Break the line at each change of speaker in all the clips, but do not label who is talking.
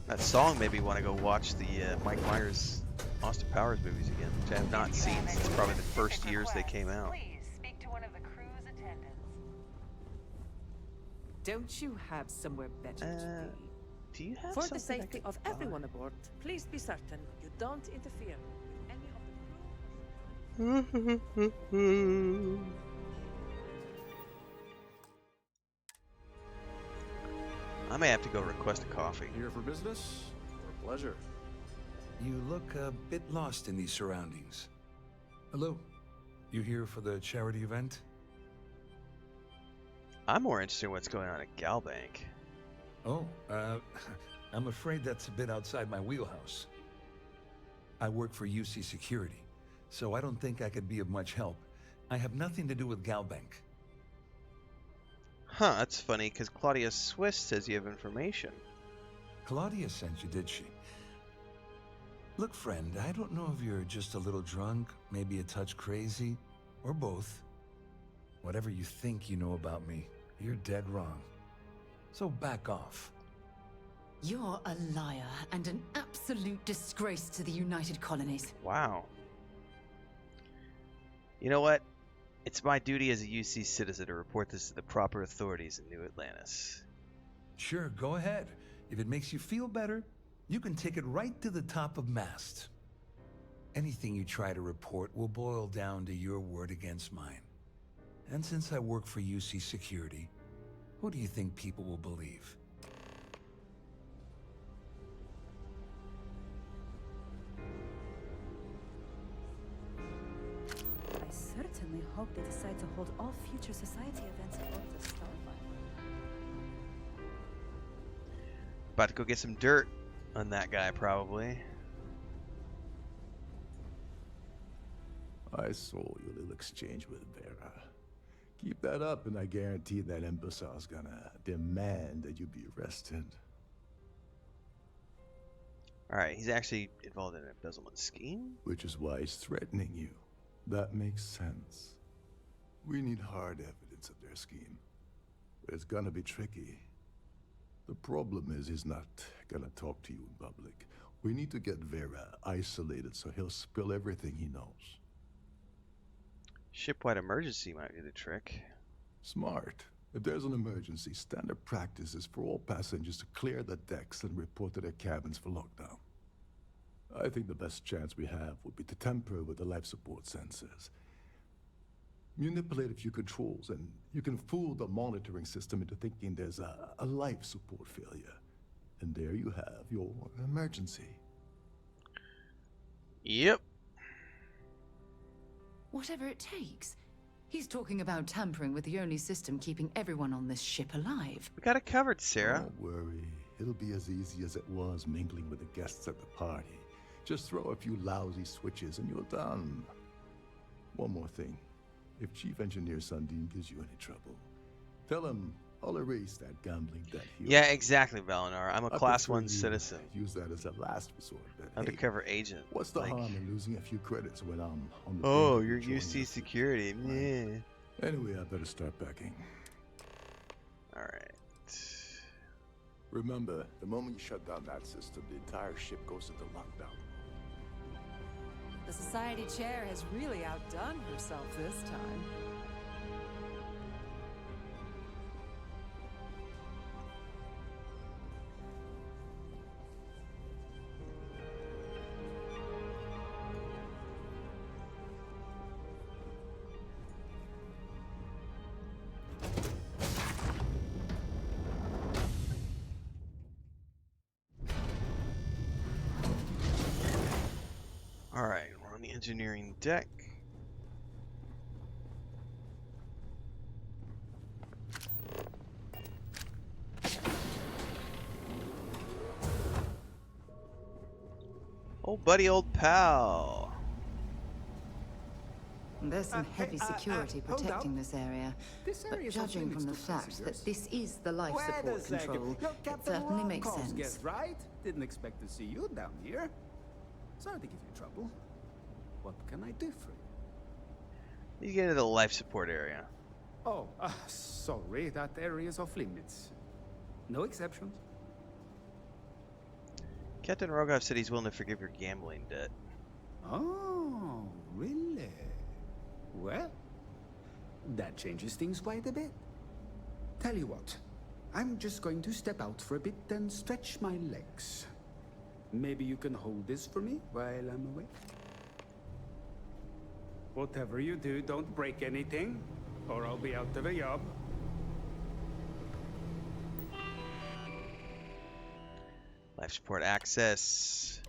That song made me want to go watch the Mike Myers, Austin Powers movies again, which I have not seen since probably the first years they came out.
Please speak to one of the crew's attendants.
Don't you have somewhere better to
Do you have
For the
something I
safety
could
of
buy?
everyone aboard, please be certain you don't interfere with any of the crew.
I may have to go request a coffee.
Here for business or pleasure?
You look a bit lost in these surroundings. Hello. You here for the charity event?
I'm more interested in what's going on at Galbank.
Oh, I'm afraid that's a bit outside my wheelhouse. I work for UC Security, so I don't think I could be of much help. I have nothing to do with Galbank.
Huh, that's funny, because Claudia Swiss says you have information.
Claudia sent you, did she? Look, friend, I don't know if you're just a little drunk, maybe a touch crazy, or both. Whatever you think you know about me, you're dead wrong. So back off.
You're a liar and an absolute disgrace to the United Colonies.
Wow. You know what? It's my duty as a UC citizen to report this to the proper authorities in New Atlantis.
Sure, go ahead. If it makes you feel better, you can take it right to the top of mast. Anything you try to report will boil down to your word against mine. And since I work for UC Security, who do you think people will believe?
I certainly hope they decide to hold all future society events aboard the Starfield.
About to go get some dirt on that guy, probably.
I saw your little exchange with Vera. Keep that up, and I guarantee that imbecile's gonna demand that you be arrested.
Alright, he's actually involved in an embezzlement scheme?
Which is why he's threatening you. That makes sense. We need hard evidence of their scheme. But it's gonna be tricky. The problem is he's not gonna talk to you in public. We need to get Vera isolated so he'll spill everything he knows.
Shipwide emergency might be the trick.
Smart. If there's an emergency, standard practice is for all passengers to clear the decks and report to their cabins for lockdown. I think the best chance we have would be to tamper with the life support sensors. Manipulate a few controls, and you can fool the monitoring system into thinking there's a life support failure. And there you have your emergency.
Yep.
Whatever it takes. He's talking about tampering with the only system keeping everyone on this ship alive.
We got it covered, Sarah.
Don't worry. It'll be as easy as it was mingling with the guests at the party. Just throw a few lousy switches and you're done. One more thing. If Chief Engineer Sundin gives you any trouble, tell him I'll erase that gambling debt here.
Yeah, exactly, Valinar. I'm a
I
Class
prefer
1
you
citizen.
Use that as a last resort. But
Undercover agent.
what's the
Like,
harm in losing a few credits when I'm on the
oh,
brink of
you're
joining
UC
the-
security. Yeah.
Anyway, I better start packing.
Alright.
Remember, the moment you shut down that system, the entire ship goes into lockdown.
The Society Chair has really outdone herself this time.
Alright, we're on the engineering deck. Old buddy, old pal.
There's some heavy
hey,
security
hold
protecting
up.
this area.
This
But
area is
judging
off
from the
limits to
fact
passengers.
that this is the life
Wait a
support
second.
control,
You're
it
Captain
certainly makes
Longcombe's
sense.
guest, right? Didn't expect to see you down here. Sorry to give you trouble. What can I do for you?
You get into the life support area.
Oh, sorry, that area is off limits. No exceptions.
Captain Rogoff said he's willing to forgive your gambling debt.
Oh, really? Well, that changes things quite a bit. Tell you what, I'm just going to step out for a bit and stretch my legs. Maybe you can hold this for me while I'm away? Whatever you do, don't break anything, or I'll be out of a job.
Life support access.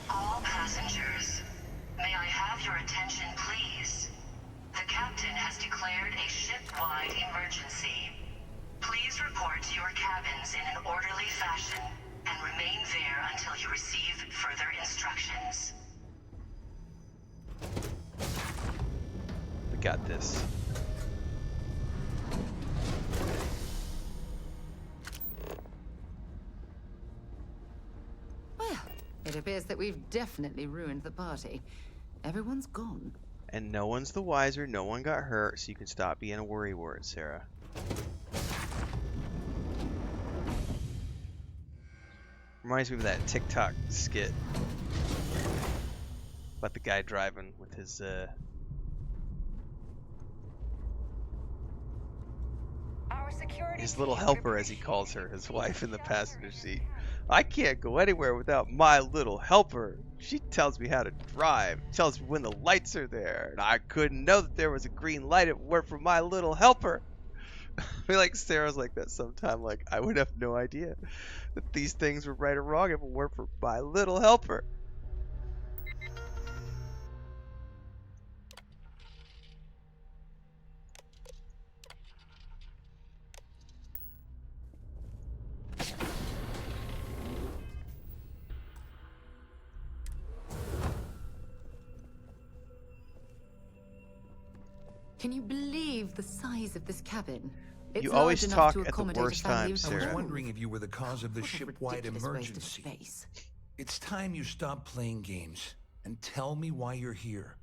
All passengers, may I have your attention, please? The captain has declared a ship-wide emergency. Please report to your cabins in an orderly fashion and remain there until you receive further instructions.
We got this.
Well, it appears that we've definitely ruined the party. Everyone's gone.
And no one's the wiser, no one got hurt, so you can stop being a worrywart, Sarah. Reminds me of that TikTok skit about the guy driving with his little helper, as he calls her, his wife in the passenger seat. I can't go anywhere without my little helper. She tells me how to drive, tells me when the lights are there, and I couldn't know that there was a green light if it weren't for my little helper. I feel like Sarah's like that sometime. Like, I would have no idea that these things were right or wrong if it weren't for my little helper.
Can you believe the size of this cabin? It's
You always
large enough
talk
to
at the
accommodate a
worst
family
time,
of
Sarah.
I was
two.
wondering if you were the cause of the
What a
ship-wide
ridiculous waste of
emergency.
space.
It's time you stop playing games and tell me why you're here.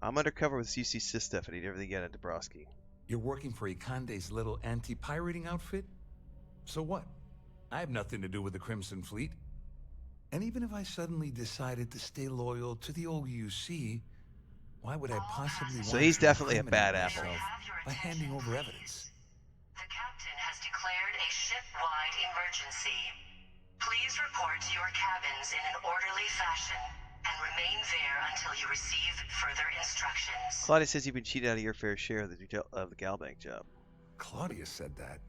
I'm undercover with UC Sis stuff, and he never get at Dabrowski.
You're working for Ikande's little anti-pirating outfit? So what? I have nothing to do with the Crimson Fleet. And even if I suddenly decided to stay loyal to the old UC, why would I possibly
So
want
he's
to
definitely a bad
incriminate
apple.
myself by handing over evidence?
The captain has declared a ship-wide emergency. Please report to your cabins in an orderly fashion and remain there until you receive further instructions.
Claudia says you've been cheated out of your fair share of the Galbank job.
Claudia said that.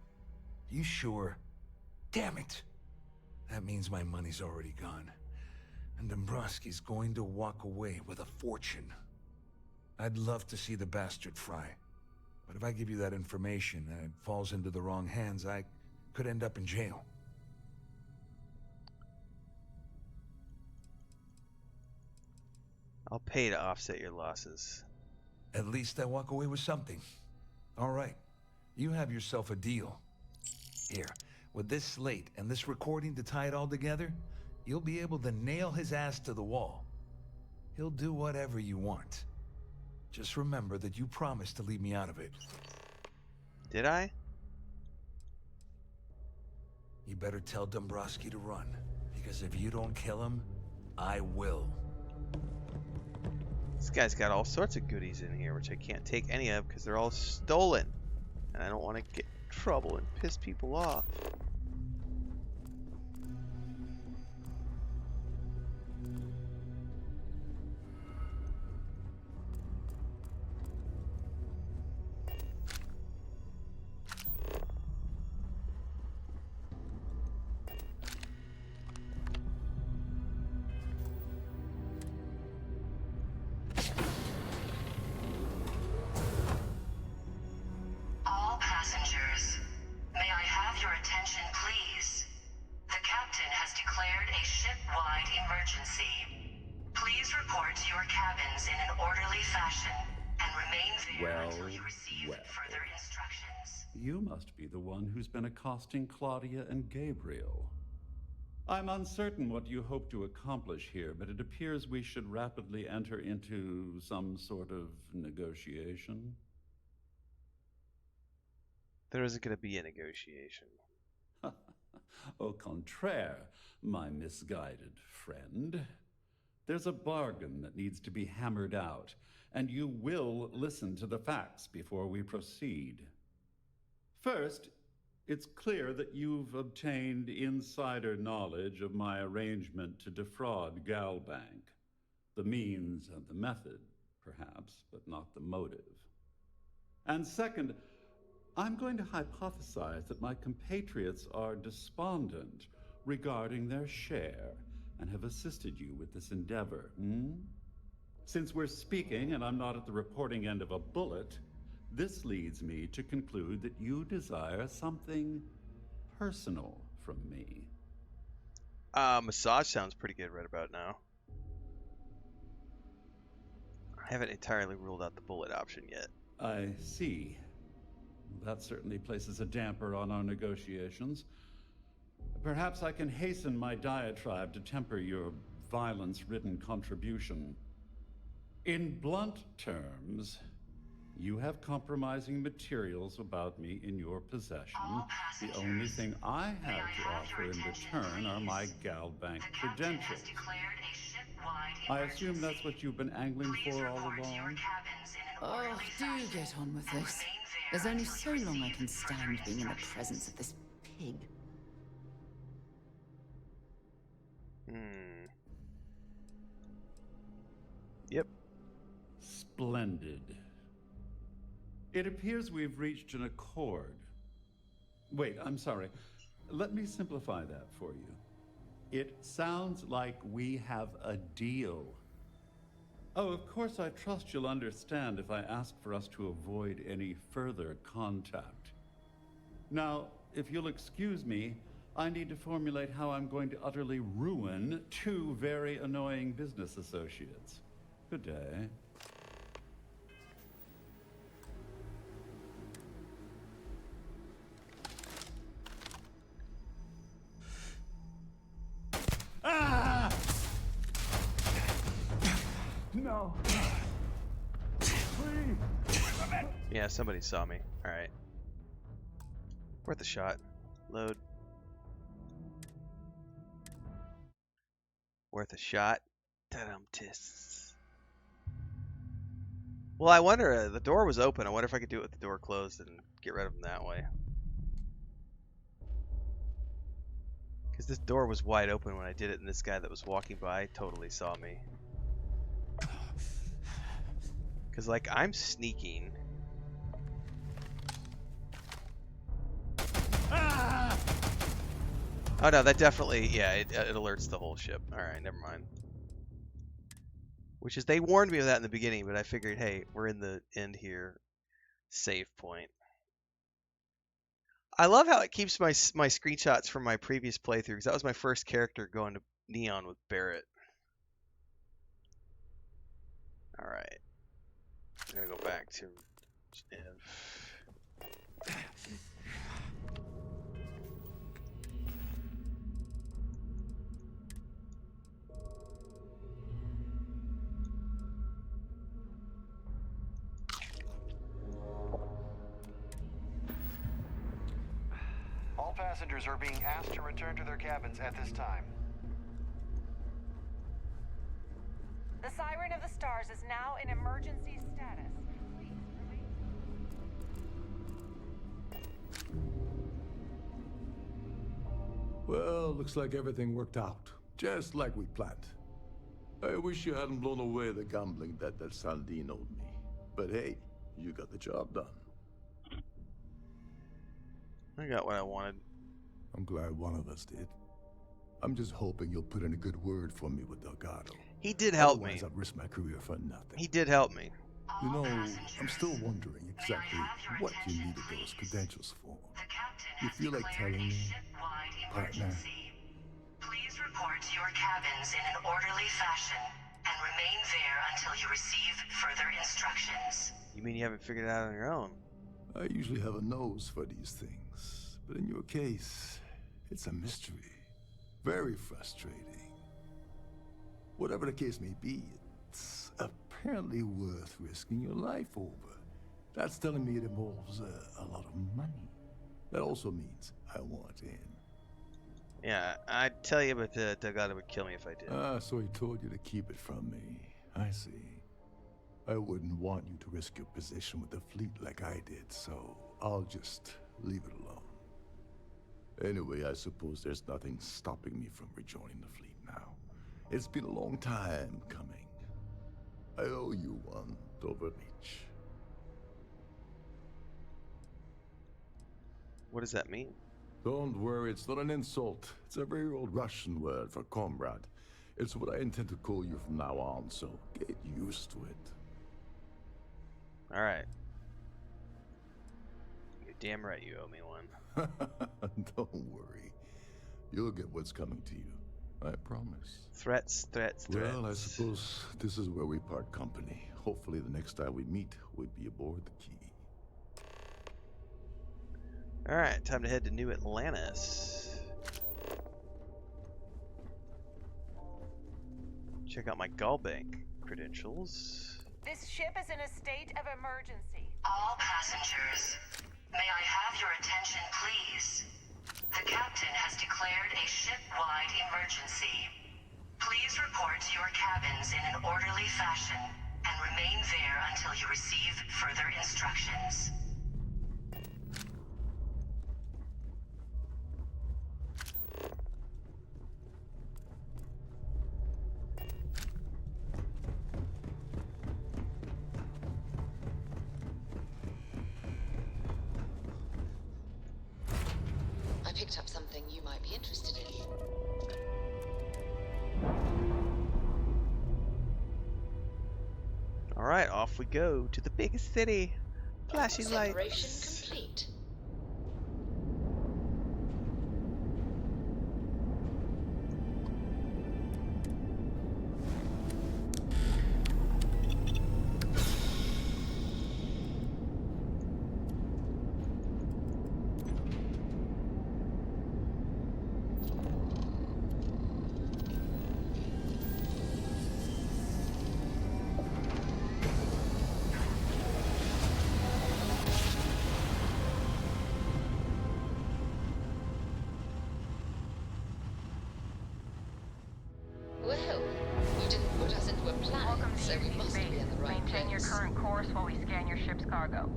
You sure? Damn it! That means my money's already gone. And Dombrowski's going to walk away with a fortune. I'd love to see the bastard fry. But if I give you that information and it falls into the wrong hands, I could end up in jail.
I'll pay to offset your losses.
At least I walk away with something. All right. You have yourself a deal. Here, with this slate and this recording to tie it all together, you'll be able to nail his ass to the wall. He'll do whatever you want. Just remember that you promised to leave me out of it.
Did I?
You better tell Dombrowski to run, because if you don't kill him, I will.
This guy's got all sorts of goodies in here, which I can't take any of because they're all stolen. And I don't want to get in trouble and piss people off.
All passengers, may I have your cabins in an orderly fashion and remain there until you receive
well.
further instructions.
You must be the one who's been accosting Claudia and Gabriel. I'm uncertain what you hope to accomplish here, but it appears we should rapidly enter into some sort of negotiation.
There isn't going to be a negotiation.
Au contraire, my misguided friend. There's a bargain that needs to be hammered out, and you will listen to the facts before we proceed. First, it's clear that you've obtained insider knowledge of my arrangement to defraud Galbank. The means and the method, perhaps, but not the motive. And second, I'm going to hypothesize that my compatriots are despondent regarding their share and have assisted you with this endeavor. Since we're speaking and I'm not at the reporting end of a bullet, this leads me to conclude that you desire something personal from me.
Massage sounds pretty good right about now. I haven't entirely ruled out the bullet option yet.
I see. That certainly places a damper on our negotiations. Perhaps I can hasten my diatribe to temper your violence-ridden contribution. In blunt terms, you have compromising materials about me in your possession. The only thing I have to offer in return are my Galbank credentials. I assume that's what you've been angling for all along?
Oh, do get on with this. There's only so long I can stand being in the presence of this pig.
Yep.
Splendid. It appears we've reached an accord. Wait, I'm sorry. Let me simplify that for you. It sounds like we have a deal. Oh, of course, I trust you'll understand if I ask for us to avoid any further contact. Now, if you'll excuse me, I need to formulate how I'm going to utterly ruin two very annoying business associates. Good day. Ah! No. Please.
Yeah, somebody saw me. Alright. Worth a shot. Load. Worth a shot. Ta-dum-tis. Well, I wonder, the door was open. I wonder if I could do it with the door closed and get rid of them that way. Because this door was wide open when I did it, and this guy that was walking by totally saw me. Because, like, I'm sneaking.
Ah!
Oh, no, that definitely, yeah, it alerts the whole ship. Alright, never mind. Which is, they warned me of that in the beginning, but I figured, hey, we're in the end here. Save point. I love how it keeps my screenshots from my previous playthrough, because that was my first character going to Neon with Barrett. Alright. I'm going to go back to Ev.
All passengers are being asked to return to their cabins at this time.
The Siren of the Stars is now in emergency status. Please remain.
Well, looks like everything worked out. Just like we planned. I wish you hadn't blown away the gambling debt that Saldin owed me. But hey, you got the job done.
I got what I wanted.
I'm glad one of us did. I'm just hoping you'll put in a good word for me with Delgado.
He did help me.
Otherwise, I'd risk my career for nothing.
He did help me.
You know, I'm still wondering exactly what you needed those credentials for. You feel like telling me, partner?
Please report to your cabins in an orderly fashion and remain there until you receive further instructions.
You mean you haven't figured it out on your own?
I usually have a nose for these things, but in your case, it's a mystery. Very frustrating. Whatever the case may be, it's apparently worth risking your life over. That's telling me it involves a lot of money. That also means I want in.
Yeah, I'd tell you, but Delgado would kill me if I did.
So he told you to keep it from me. I see. I wouldn't want you to risk your position with the fleet like I did, so I'll just leave it alone. Anyway, I suppose there's nothing stopping me from rejoining the fleet now. It's been a long time coming. I owe you one, Dover Beach.
What does that mean?
Don't worry, it's not an insult. It's a very old Russian word for comrade. It's what I intend to call you from now on, so get used to it.
Alright. You're damn right you owe me one.
Don't worry. You'll get what's coming to you. I promise.
Threats.
Well, I suppose this is where we part company. Hopefully the next time we meet, we'll be aboard the Key.
Alright, time to head to New Atlantis. Check out my Gallbank credentials.
This ship is in a state of emergency.
All passengers, may I have your attention, please? The captain has declared a ship-wide emergency. Please report to your cabins in an orderly fashion and remain there until you receive further instructions.
I picked up something you might be interested in.
Alright, off we go to the biggest city. Flashing
Separation
lights.
complete. Well, you didn't put us into a plan,
Welcome to
so we
UC
must
Space.
be in the right
Maintain your
place.
current course while we scan your ship's cargo.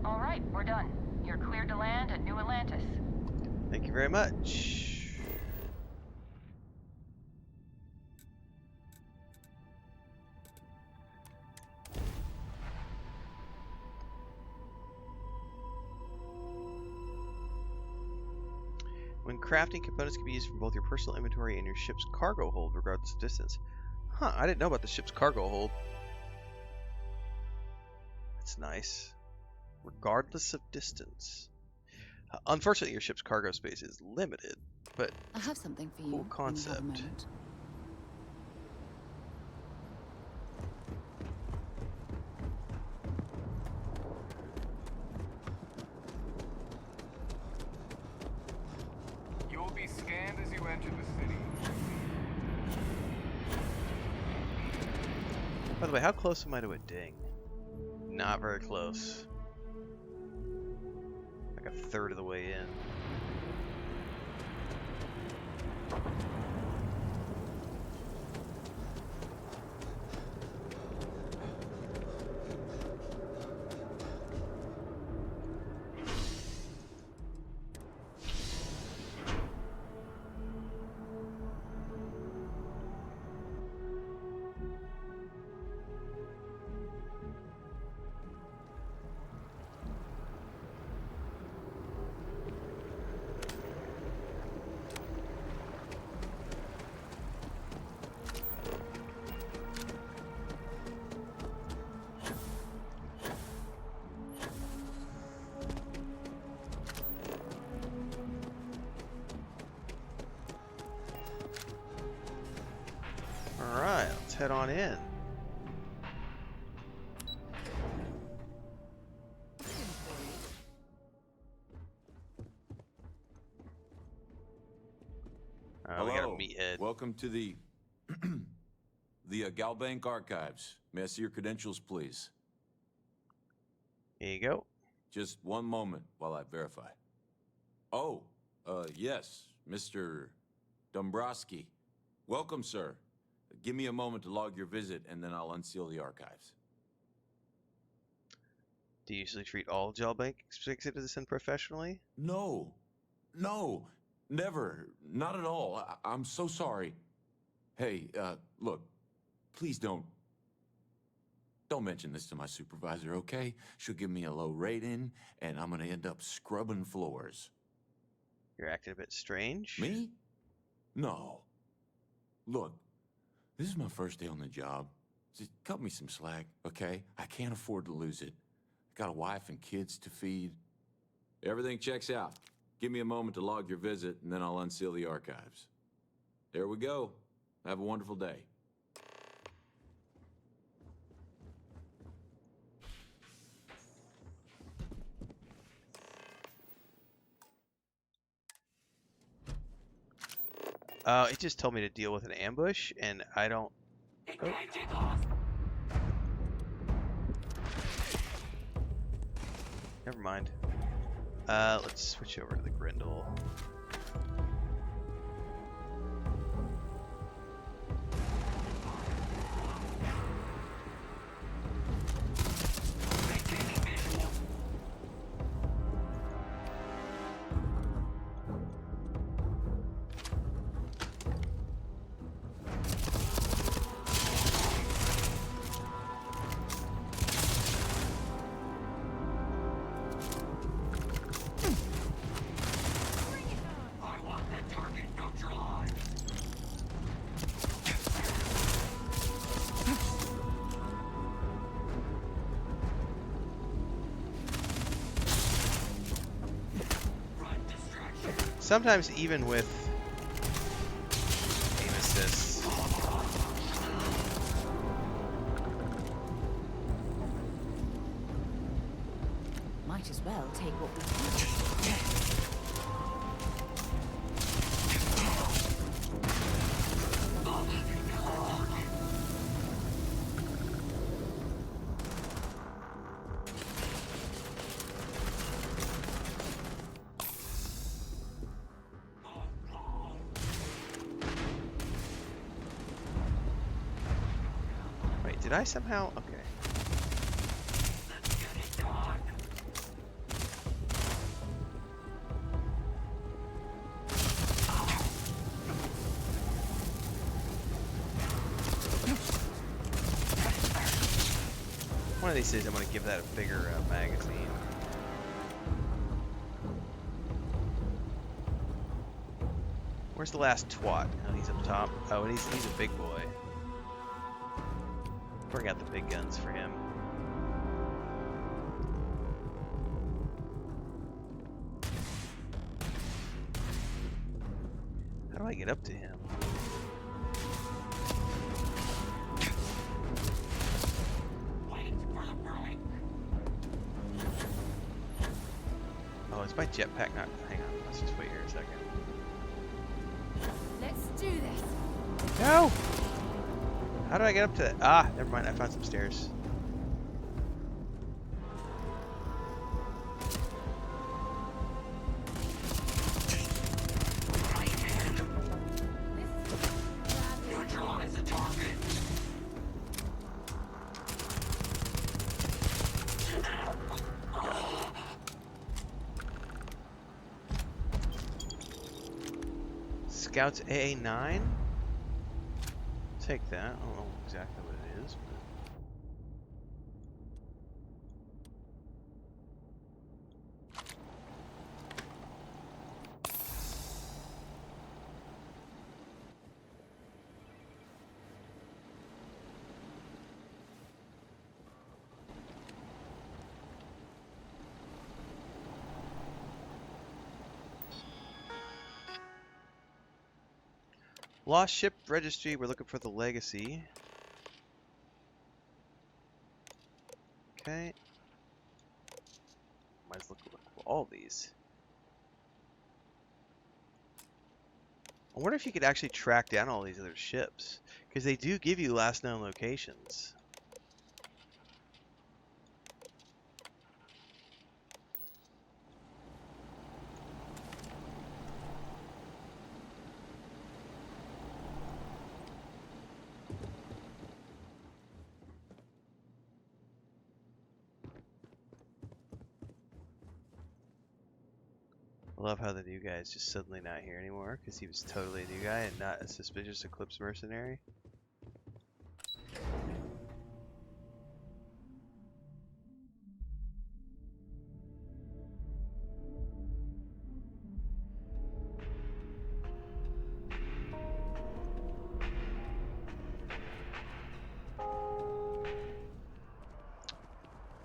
All right, we're done. You're cleared to land at New Atlantis.
Thank you very much. When crafting, components can be used from both your personal inventory and your ship's cargo hold, regardless of distance. Huh, I didn't know about the ship's cargo hold. That's nice. Regardless of distance. Unfortunately, your ship's cargo space is limited, but
I have something for you.
cool
when you have a
concept.
moment.
You will be scanned as you enter the city.
By the way, how close am I to a ding? Not very close. Like a third of the way in. head on in. We got a meathead.
Welcome to the Galbank Archives. May I see your credentials, please?
Here you go.
Just one moment while I verify. Oh, yes, Mr. Dombrowski. Welcome, sir. Give me a moment to log your visit, and then I'll unseal the archives.
Do you usually treat all Gelbank executives professionally?
No, never. Not at all. I'm so sorry. Hey, look, please don't mention this to my supervisor, okay? She'll give me a low rating, and I'm gonna end up scrubbing floors.
You're acting a bit strange.
Me? No. Look, this is my first day on the job. Just cut me some slack, okay? I can't afford to lose it. I got a wife and kids to feed. Everything checks out. Give me a moment to log your visit, and then I'll unseal the archives. There we go. Have a wonderful day.
It just told me to deal with an ambush, and I don't... Oh. Never mind. Let's switch over to the Grindle. Sometimes even with aim assists,
might as well take what we can.
did I somehow? Okay. One of these days I'm going to give that a bigger magazine. Where's the last twat? Oh, he's up top. Oh, and he's a big boy. Bring out the big guns for him. How do I get up to him? Oh, is my jetpack not? Hang on, let's just wait here a second.
Let's do this.
No! How do I get up to that? Ah, never mind. I found some stairs.
Neutralize the target.
Scouts AA9? Take that. I don't know exactly what it is, but... Lost ship registry. We're looking for the legacy. Okay. Might as well look for all these. I wonder if you could actually track down all these other ships, because they do give you last known locations. I love how the new guy is just suddenly not here anymore, because he was totally a new guy and not a suspicious Eclipse mercenary.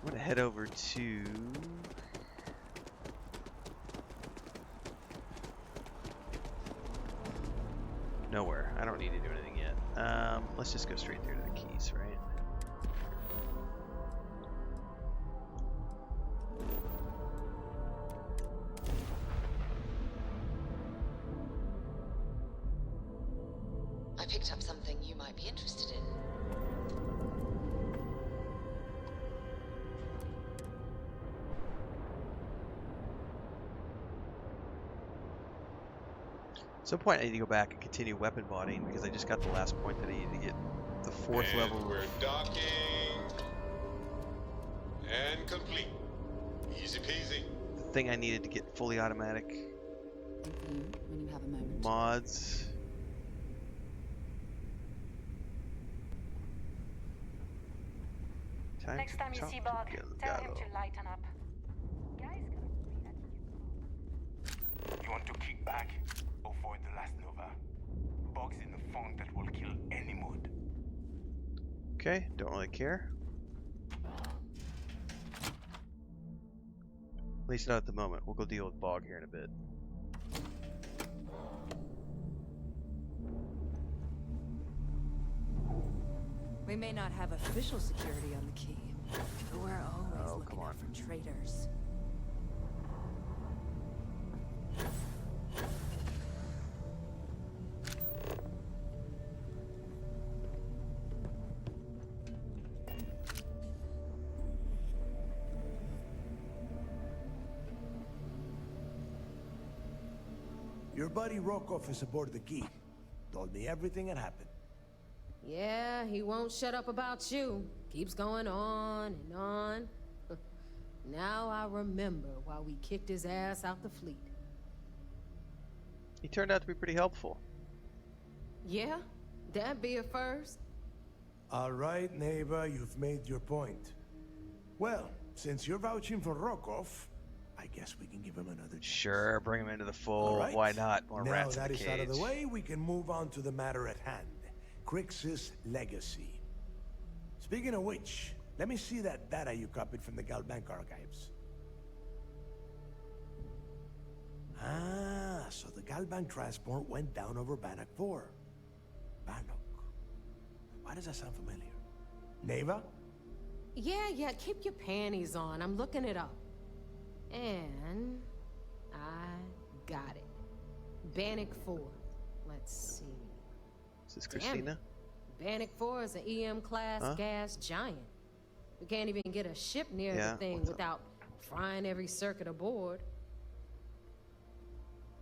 I'm gonna head over to nowhere. I don't need to do anything yet. Let's just go straight through to the keys, right?
I picked up something you might be interested in.
At some point I need to go back and continue weapon bodying because I just got the last point that I need to get the 4th level.
We're docking and complete. Easy peasy.
The thing I needed to get fully automatic
When you have a moment.
mods.
Next time you see Bog, tell him to lighten up. Guys
You want to kick back? Avoid the last Nova. Bog's in a funk that will kill any mood.
Okay, don't really care. At least not at the moment. We'll go deal with Bog here in a bit.
We may not have official security on the key, but we're always looking out for traitors.
Your buddy Rokov is aboard the key. Told me everything that happened.
Yeah, he won't shut up about you. Keeps going on and on. Now I remember why we kicked his ass out the fleet.
He turned out to be pretty helpful.
Yeah, that'd be a first.
All right, Neva, you've made your point. Well, since you're vouching for Rokov, I guess we can give him another chance.
Sure, bring him into the fold.
All right.
Why not? More
now
rats
that
in the
is
cage.
out of the way, we can move on to the matter at hand. Crix's legacy. Speaking of which, let me see that data you copied from the Galbank archives. Ah, so the Galbank transport went down over Bannock 4. Bannock. Why does that sound familiar? Neva?
Yeah, keep your panties on. I'm looking it up. And I got it. Bannock 4. Let's see.
Is this Christina?
Bannock 4 is an EM-class gas giant. We can't even get a ship near
Yeah,
the thing without frying every circuit aboard.